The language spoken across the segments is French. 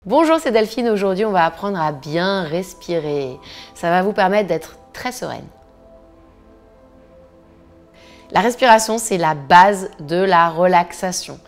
Bonjour, c'est Delphine. Aujourd'hui, on va apprendre à bien respirer. Ça va vous permettre d'être très sereine. La respiration, c'est la base de la relaxation.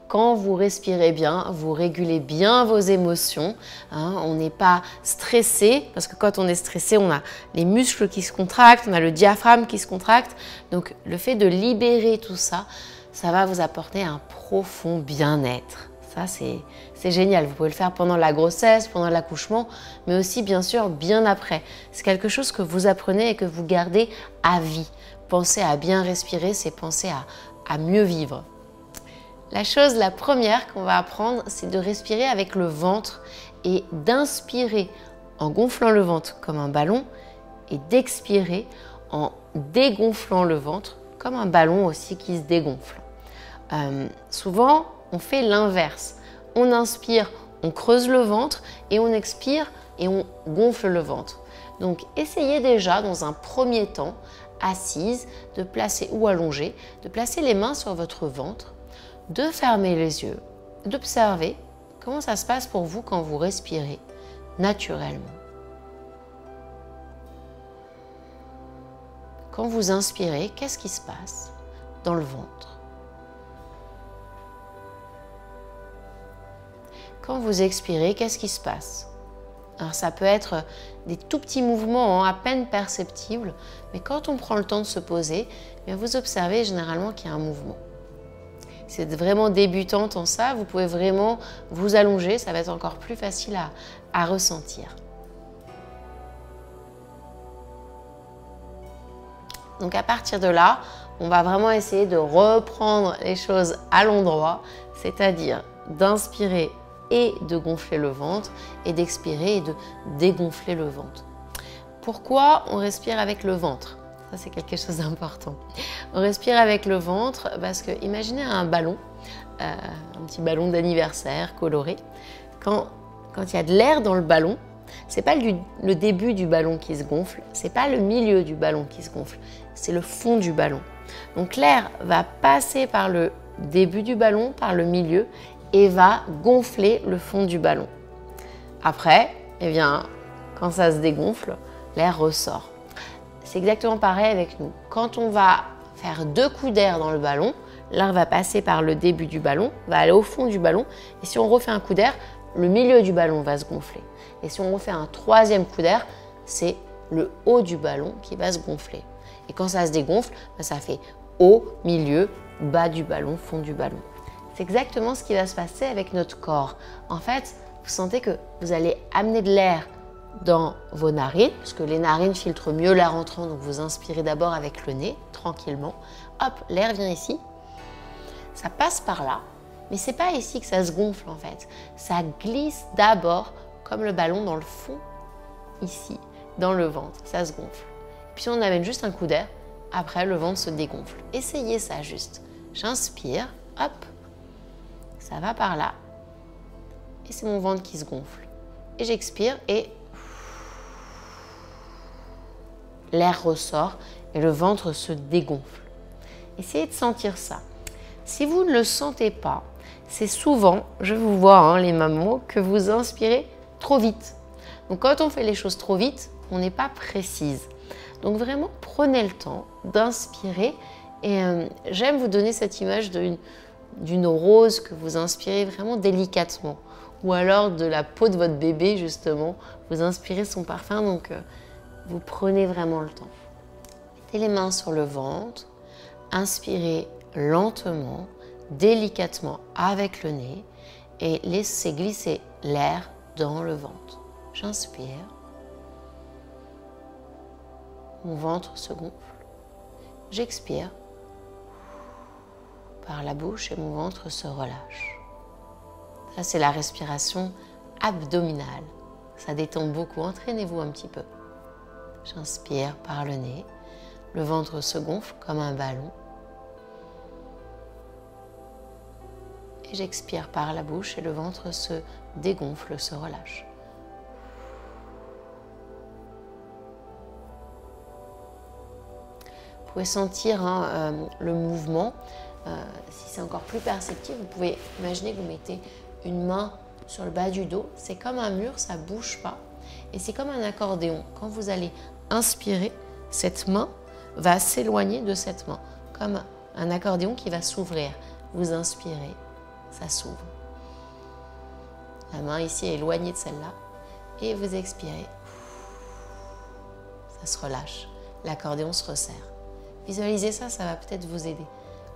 Quand vous respirez bien, vous régulez bien vos émotions. On n'est pas stressé, parce que quand on est stressé, on a les muscles qui se contractent, on a le diaphragme qui se contracte. Donc, le fait de libérer tout ça, ça va vous apporter un profond bien-être. Ça, c'est génial. Vous pouvez le faire pendant la grossesse, pendant l'accouchement, mais aussi, bien sûr, bien après. C'est quelque chose que vous apprenez et que vous gardez à vie. Penser à bien respirer, c'est penser à mieux vivre. La première qu'on va apprendre, c'est de respirer avec le ventre et d'inspirer en gonflant le ventre comme un ballon et d'expirer en dégonflant le ventre comme un ballon aussi qui se dégonfle. Souvent, on fait l'inverse. On inspire, on creuse le ventre et on expire et on gonfle le ventre. Donc, essayez déjà dans un premier temps, assise, de placer ou allongée, de placer les mains sur votre ventre, de fermer les yeux, d'observer comment ça se passe pour vous quand vous respirez naturellement. Quand vous inspirez, qu'est-ce qui se passe dans le ventre? Quand vous expirez, qu'est-ce qui se passe? Alors ça peut être des tout petits mouvements à peine perceptibles, mais quand on prend le temps de se poser, vous observez généralement qu'il y a un mouvement. Si vous êtes vraiment débutante en ça, vous pouvez vraiment vous allonger, ça va être encore plus facile à ressentir. Donc à partir de là, on va vraiment essayer de reprendre les choses à l'endroit, c'est-à-dire d'inspirer et de gonfler le ventre et d'expirer et de dégonfler le ventre. Pourquoi on respire avec le ventre? Ça, c'est quelque chose d'important. On respire avec le ventre parce que imaginez un ballon, un petit ballon d'anniversaire coloré. Quand il y a de l'air dans le ballon, c'est pas le début du ballon qui se gonfle, c'est pas le milieu du ballon qui se gonfle, c'est le fond du ballon. Donc l'air va passer par le début du ballon, par le milieu, et va gonfler le fond du ballon. Après, quand ça se dégonfle, l'air ressort. C'est exactement pareil avec nous. Quand on va faire 2 coups d'air dans le ballon, l'air va passer par le début du ballon, va aller au fond du ballon, et si on refait un coup d'air, le milieu du ballon va se gonfler. Et si on refait un 3e coup d'air, c'est le haut du ballon qui va se gonfler. Et quand ça se dégonfle, ça fait haut, milieu, bas du ballon, fond du ballon. C'est exactement ce qui va se passer avec notre corps. En fait, vous sentez que vous allez amener de l'air dans vos narines, parce que les narines filtrent mieux l'air entrant, donc vous inspirez d'abord avec le nez, tranquillement. Hop, l'air vient ici. Ça passe par là, mais c'est pas ici que ça se gonfle en fait. Ça glisse d'abord, comme le ballon, dans le fond, ici, dans le ventre. Ça se gonfle. Puis on amène juste un coup d'air, après le ventre se dégonfle. Essayez ça juste. J'inspire, hop. Ça va par là. Et c'est mon ventre qui se gonfle. Et j'expire et l'air ressort et le ventre se dégonfle. Essayez de sentir ça. Si vous ne le sentez pas, c'est souvent, je vous vois les mamans, que vous inspirez trop vite. Donc quand on fait les choses trop vite, on n'est pas précise. Donc vraiment, prenez le temps d'inspirer. Et j'aime vous donner cette image d'une rose que vous inspirez vraiment délicatement, ou alors de la peau de votre bébé justement, vous inspirez son parfum, donc vous prenez vraiment le temps. Mettez les mains sur le ventre, inspirez lentement, délicatement avec le nez et laissez glisser l'air dans le ventre. J'inspire, mon ventre se gonfle, j'expire par la bouche et mon ventre se relâche. Ça, c'est la respiration abdominale. Ça détend beaucoup. Entraînez-vous un petit peu. J'inspire par le nez. Le ventre se gonfle comme un ballon. Et j'expire par la bouche et le ventre se dégonfle, se relâche. Vous pouvez sentir le mouvement. Si c'est encore plus perceptible, vous pouvez imaginer que vous mettez une main sur le bas du dos. C'est comme un mur, ça ne bouge pas. Et c'est comme un accordéon. Quand vous allez inspirer, cette main va s'éloigner de cette main, comme un accordéon qui va s'ouvrir. Vous inspirez, ça s'ouvre. La main ici est éloignée de celle-là. Et vous expirez. Ça se relâche. L'accordéon se resserre. Visualisez ça, ça va peut-être vous aider.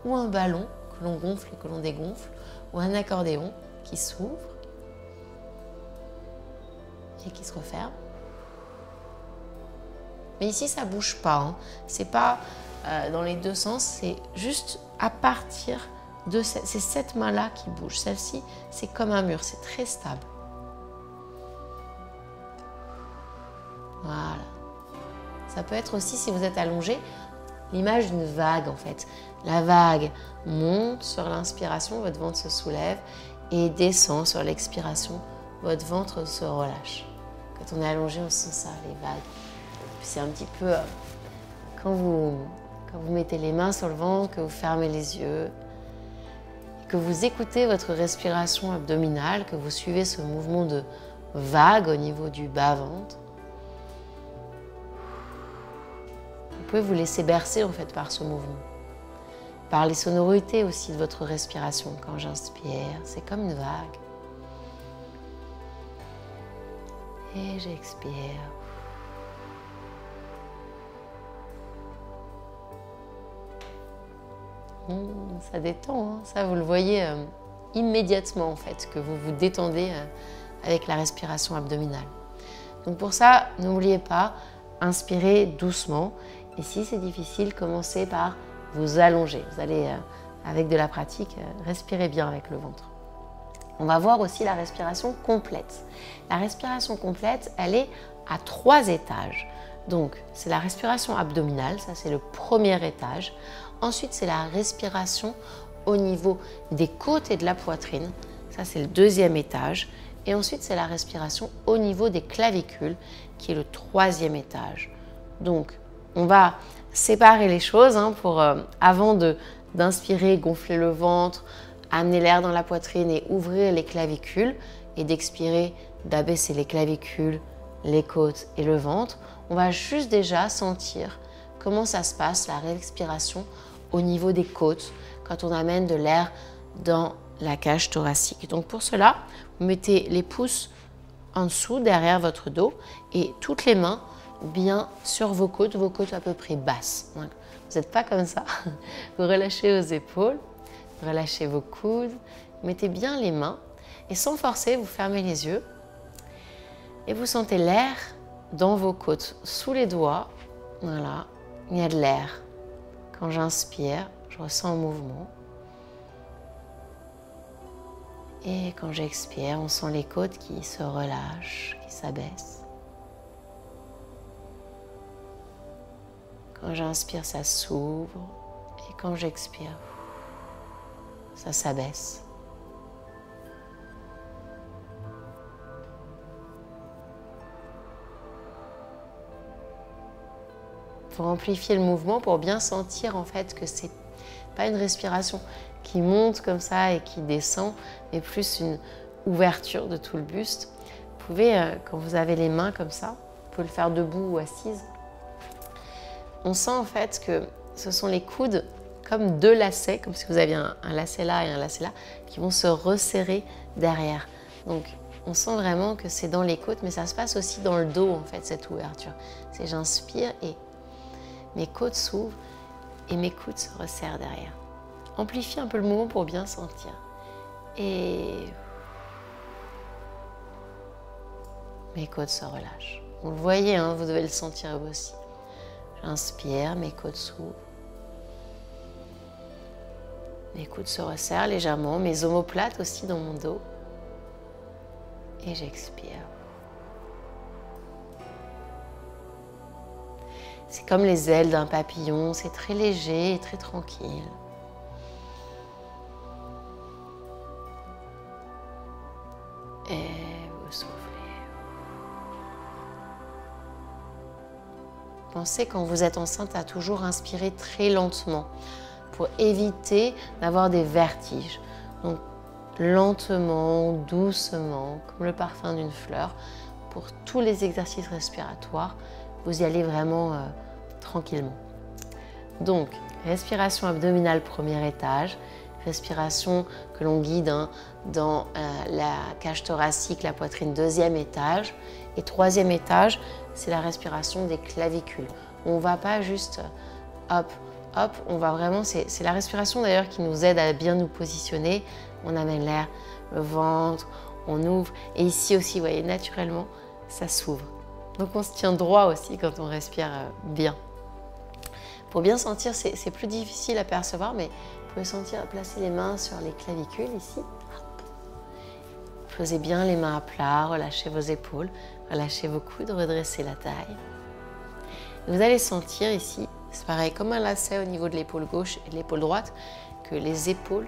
Ou un ballon que l'on gonfle et que l'on dégonfle, ou un accordéon qui s'ouvre et qui se referme. Mais ici, ça ne bouge pas. Hein. Ce n'est pas dans les deux sens, c'est juste à partir de c'est cette main-là qui bouge. Celle-ci, c'est comme un mur, c'est très stable. Voilà. Ça peut être aussi, si vous êtes allongé, l'image d'une vague en fait. La vague monte sur l'inspiration, votre ventre se soulève et descend sur l'expiration, votre ventre se relâche. Quand on est allongé, on sent ça, les vagues. C'est un petit peu quand vous mettez les mains sur le ventre, que vous fermez les yeux, que vous écoutez votre respiration abdominale, que vous suivez ce mouvement de vague au niveau du bas-ventre. Vous pouvez vous laisser bercer en fait par ce mouvement, par les sonorités aussi de votre respiration. Quand j'inspire, c'est comme une vague. Et j'expire. Ça détend, hein. Ça vous le voyez immédiatement en fait, que vous vous détendez avec la respiration abdominale. Donc pour ça, n'oubliez pas, inspirez doucement. Et si c'est difficile, commencez par vous allonger. Vous allez, avec de la pratique, respirer bien avec le ventre. On va voir aussi la respiration complète. La respiration complète, elle est à 3 étages. Donc, c'est la respiration abdominale, ça c'est le premier étage. Ensuite, c'est la respiration au niveau des côtes et de la poitrine. Ça, c'est le 2e étage. Et ensuite, c'est la respiration au niveau des clavicules, qui est le 3e étage. Donc, on va séparer les choses hein, pour, avant d'inspirer, gonfler le ventre, amener l'air dans la poitrine et ouvrir les clavicules. Et d'expirer, d'abaisser les clavicules, les côtes et le ventre. On va juste déjà sentir comment ça se passe, la respiration au niveau des côtes, quand on amène de l'air dans la cage thoracique. Donc pour cela, vous mettez les pouces en dessous, derrière votre dos, et toutes les mains bien sur vos côtes à peu près basses. Vous n'êtes pas comme ça. Vous relâchez vos épaules, vous relâchez vos coudes, vous mettez bien les mains, et sans forcer, vous fermez les yeux, et vous sentez l'air dans vos côtes, sous les doigts. Voilà, il y a de l'air. Quand j'inspire, je ressens un mouvement. Et quand j'expire, on sent les côtes qui se relâchent, qui s'abaissent. Quand j'inspire, ça s'ouvre. Et quand j'expire, ça s'abaisse. Pour amplifier le mouvement, pour bien sentir en fait que c'est pas une respiration qui monte comme ça et qui descend, mais plus une ouverture de tout le buste. Vous pouvez, quand vous avez les mains comme ça, vous pouvez le faire debout ou assise. On sent en fait que ce sont les coudes comme 2 lacets, comme si vous aviez un lacet là et un lacet là, qui vont se resserrer derrière. Donc on sent vraiment que c'est dans les côtes, mais ça se passe aussi dans le dos en fait, cette ouverture. C'est j'inspire et mes côtes s'ouvrent et mes coudes se resserrent derrière. Amplifiez un peu le mouvement pour bien sentir. Et mes côtes se relâchent. Vous le voyez, hein, vous devez le sentir vous aussi. J'inspire, mes côtes s'ouvrent. Mes coudes se resserrent légèrement, mes omoplates aussi dans mon dos. Et j'expire. C'est comme les ailes d'un papillon, c'est très léger et très tranquille. Et vous soufflez. Pensez quand vous êtes enceinte à toujours inspirer très lentement pour éviter d'avoir des vertiges. Donc lentement, doucement, comme le parfum d'une fleur. Pour tous les exercices respiratoires, vous y allez vraiment tranquillement. Donc, respiration abdominale, premier étage. Respiration que l'on guide dans la cage thoracique, la poitrine, deuxième étage. Et troisième étage, c'est la respiration des clavicules. On ne va pas juste hop, hop, on va vraiment, c'est la respiration d'ailleurs qui nous aide à bien nous positionner. On amène l'air, le ventre, on ouvre. Et ici aussi, vous voyez, naturellement, ça s'ouvre. Donc on se tient droit aussi quand on respire bien. Pour bien sentir, c'est plus difficile à percevoir, mais vous pouvez sentir, placer les mains sur les clavicules ici. Posez bien les mains à plat, relâchez vos épaules, relâchez vos coudes, redressez la taille. Et vous allez sentir ici, c'est pareil, comme un lacet au niveau de l'épaule gauche et de l'épaule droite, que les épaules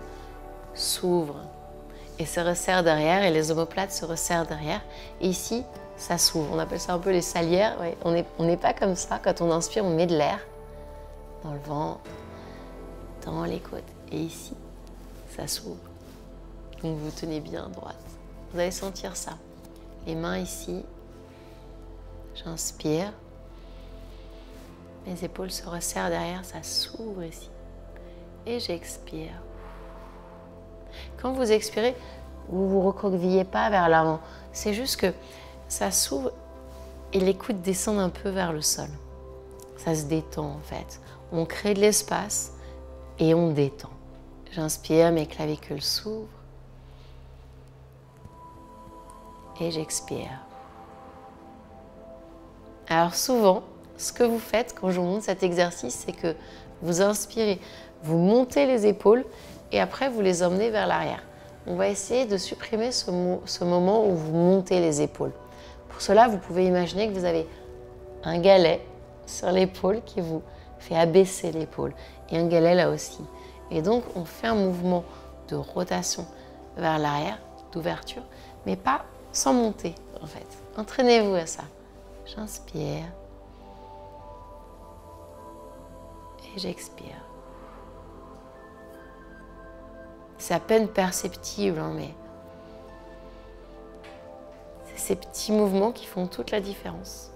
s'ouvrent et se resserrent derrière, et les omoplates se resserrent derrière. Et ici, ça s'ouvre. On appelle ça un peu les salières. Ouais, on n'est pas comme ça. Quand on inspire, on met de l'air dans le ventre, dans les côtes. Et ici, ça s'ouvre. Donc vous tenez bien à droite. Vous allez sentir ça. Les mains ici. J'inspire. Mes épaules se resserrent derrière, ça s'ouvre ici. Et j'expire. Quand vous expirez, vous ne vous recroquevillez pas vers l'avant. C'est juste que ça s'ouvre et les coudes descendent un peu vers le sol. Ça se détend en fait. On crée de l'espace et on détend. J'inspire, mes clavicules s'ouvrent. Et j'expire. Alors souvent, ce que vous faites quand je vous montre cet exercice, c'est que vous inspirez, vous montez les épaules et après vous les emmenez vers l'arrière. On va essayer de supprimer ce moment où vous montez les épaules. Pour cela, vous pouvez imaginer que vous avez un galet sur l'épaule qui vous fait abaisser l'épaule et un galet là aussi. Et donc, on fait un mouvement de rotation vers l'arrière, d'ouverture, mais pas sans monter en fait. Entraînez-vous à ça. J'inspire et j'expire. C'est à peine perceptible, hein, mais c'est ces petits mouvements qui font toute la différence.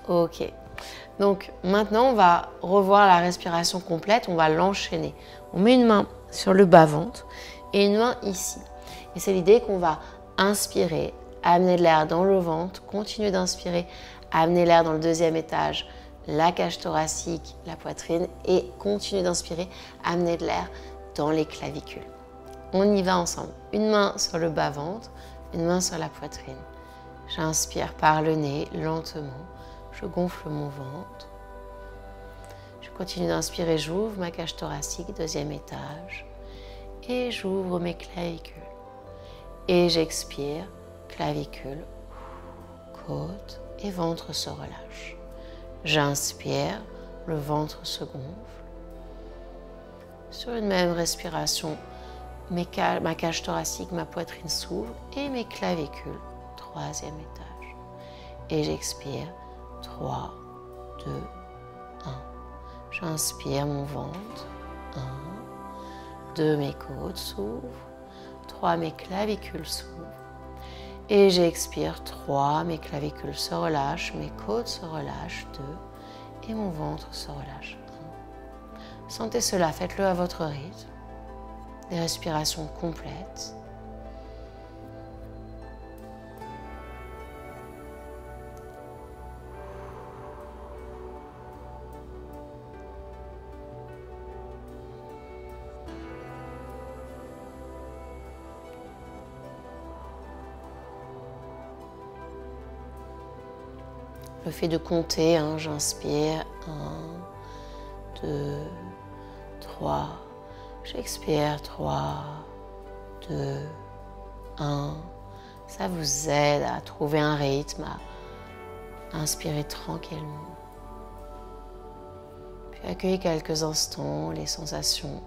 Ok. Donc maintenant, on va revoir la respiration complète, on va l'enchaîner. On met une main sur le bas-ventre et une main ici. Et c'est l'idée qu'on va inspirer, amener de l'air dans le ventre, continuer d'inspirer, amener l'air dans le deuxième étage, la cage thoracique, la poitrine, et continuer d'inspirer, amener de l'air dans les clavicules. On y va ensemble. Une main sur le bas-ventre, une main sur la poitrine. J'inspire par le nez, lentement. Je gonfle mon ventre. Je continue d'inspirer, j'ouvre ma cage thoracique, deuxième étage. Et j'ouvre mes clavicules. Et j'expire, clavicule, côte et ventre se relâche. J'inspire, le ventre se gonfle. Sur une même respiration, ma cage thoracique, ma poitrine s'ouvre et mes clavicules, troisième étage. Et j'expire, 3, 2, 1. J'inspire mon ventre, 1, 2, mes côtes s'ouvrent, 3, mes clavicules s'ouvrent. Et j'expire, 3, mes clavicules se relâchent, mes côtes se relâchent, 2, et mon ventre se relâche, 1. Sentez cela, faites-le à votre rythme. Des respirations complètes. Le fait de compter, hein, j'inspire, 1, 2, 3, j'expire, 3, 2, 1. Ça vous aide à trouver un rythme, à inspirer tranquillement. Puis accueillez quelques instants les sensations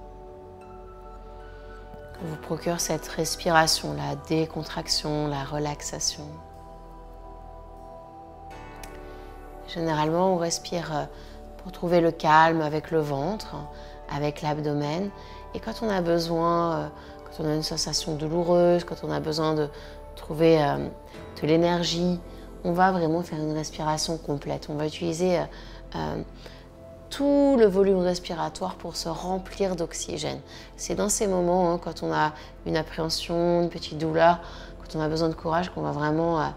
que vous procure cette respiration, la décontraction, la relaxation. Généralement, on respire pour trouver le calme avec le ventre, avec l'abdomen. Et quand on a besoin, quand on a une sensation douloureuse, quand on a besoin de trouver de l'énergie, on va vraiment faire une respiration complète. On va utiliser tout le volume respiratoire pour se remplir d'oxygène. C'est dans ces moments, quand on a une appréhension, une petite douleur, quand on a besoin de courage, qu'on va vraiment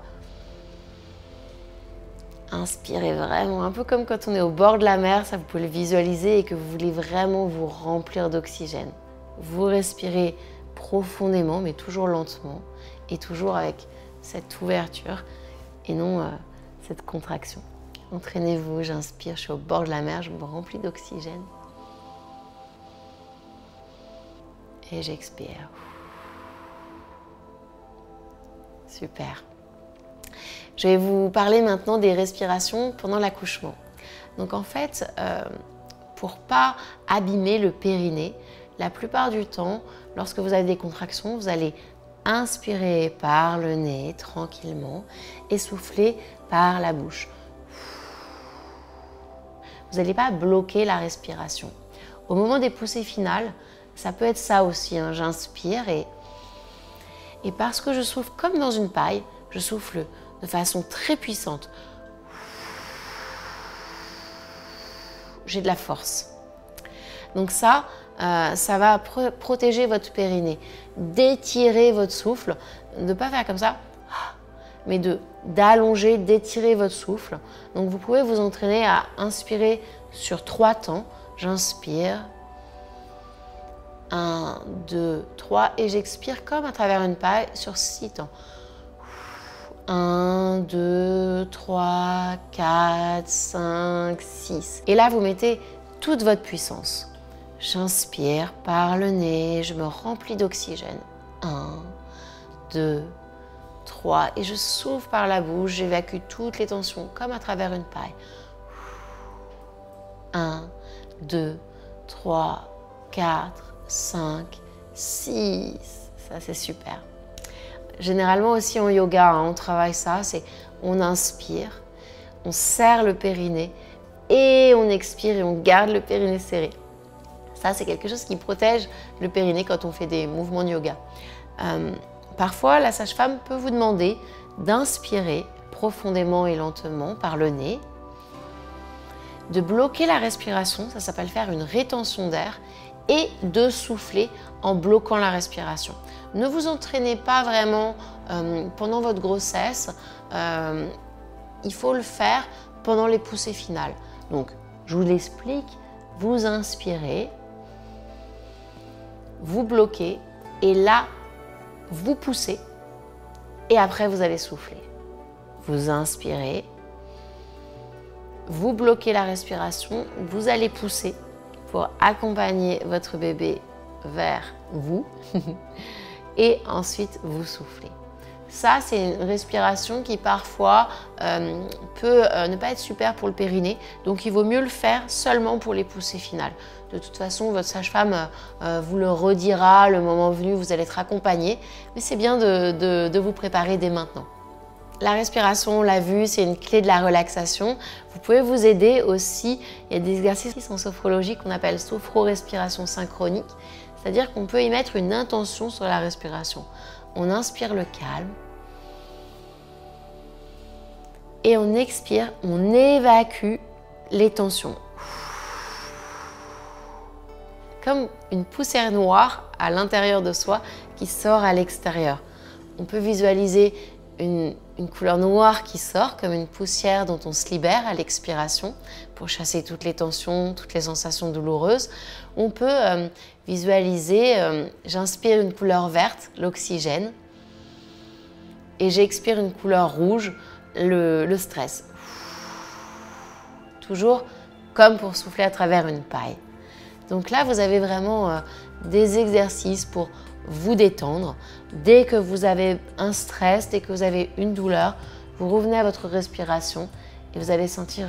inspirer vraiment, un peu comme quand on est au bord de la mer, ça vous pouvez le visualiser, et que vous voulez vraiment vous remplir d'oxygène. Vous respirez profondément, mais toujours lentement, et toujours avec cette ouverture, et non cette contraction. Entraînez-vous, j'inspire, je suis au bord de la mer, je me remplis d'oxygène. Et j'expire. Super. Je vais vous parler maintenant des respirations pendant l'accouchement. Donc en fait, pour ne pas abîmer le périnée, la plupart du temps, lorsque vous avez des contractions, vous allez inspirer par le nez tranquillement et souffler par la bouche. Vous n'allez pas bloquer la respiration. Au moment des poussées finales, ça peut être ça aussi. J'inspire et parce que je souffle comme dans une paille, je souffle de façon très puissante. J'ai de la force. Donc ça va protéger votre périnée, d'étirer votre souffle, de ne pas faire comme ça, mais d'allonger, d'étirer votre souffle. Donc vous pouvez vous entraîner à inspirer sur 3 temps. J'inspire, 1, 2, 3, et j'expire comme à travers une paille sur 6 temps. 1, 2, 3, 4, 5, 6. Et là, vous mettez toute votre puissance. J'inspire par le nez, je me remplis d'oxygène. 1, 2, 3. Et je souffle par la bouche, j'évacue toutes les tensions comme à travers une paille. 1, 2, 3, 4, 5, 6. Ça, c'est super. Généralement aussi en yoga, on travaille ça, c'est on inspire, on serre le périnée et on expire et on garde le périnée serré. Ça, c'est quelque chose qui protège le périnée quand on fait des mouvements de yoga. Parfois, la sage-femme peut vous demander d'inspirer profondément et lentement par le nez, de bloquer la respiration, ça s'appelle faire une rétention d'air, et de souffler en bloquant la respiration. Ne vous entraînez pas vraiment pendant votre grossesse, il faut le faire pendant les poussées finales. Donc, je vous l'explique, vous inspirez, vous bloquez, et là, vous poussez, et après vous allez souffler. Vous inspirez, vous bloquez la respiration, vous allez pousser pour accompagner votre bébé vers vous et ensuite vous soufflez. Ça, c'est une respiration qui parfois peut ne pas être super pour le périnée, donc il vaut mieux le faire seulement pour les poussées finales. De toute façon, votre sage-femme vous le redira le moment venu, vous allez être accompagné, mais c'est bien de vous préparer dès maintenant. La respiration, on l'a vu, c'est une clé de la relaxation. Vous pouvez vous aider aussi. Il y a des exercices en sophrologie qu'on appelle sophro-respiration synchronique. C'est-à-dire qu'on peut y mettre une intention sur la respiration. On inspire le calme. Et on expire, on évacue les tensions. Comme une poussière noire à l'intérieur de soi qui sort à l'extérieur. On peut visualiser une couleur noire qui sort comme une poussière dont on se libère à l'expiration pour chasser toutes les tensions, toutes les sensations douloureuses. On peut visualiser, j'inspire une couleur verte, l'oxygène, et j'expire une couleur rouge, le stress. Toujours comme pour souffler à travers une paille. Donc là, vous avez vraiment des exercices pour vous détendre. Dès que vous avez un stress, dès que vous avez une douleur, vous revenez à votre respiration et vous allez sentir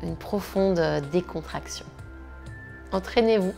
une profonde décontraction. Entraînez-vous.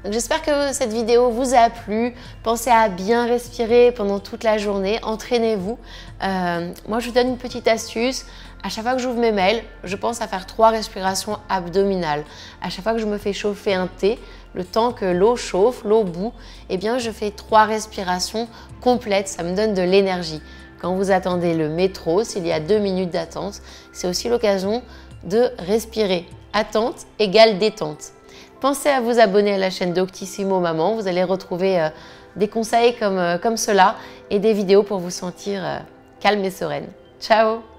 J'espère que cette vidéo vous a plu. Pensez à bien respirer pendant toute la journée. Entraînez-vous. Moi, je vous donne une petite astuce. À chaque fois que j'ouvre mes mails, je pense à faire 3 respirations abdominales. À chaque fois que je me fais chauffer un thé, le temps que l'eau chauffe, l'eau bout, eh bien je fais 3 respirations complètes, ça me donne de l'énergie. Quand vous attendez le métro, s'il y a 2 minutes d'attente, c'est aussi l'occasion de respirer. Attente égale détente. Pensez à vous abonner à la chaîne Doctissimo Maman, vous allez retrouver des conseils comme cela et des vidéos pour vous sentir calme et sereine. Ciao!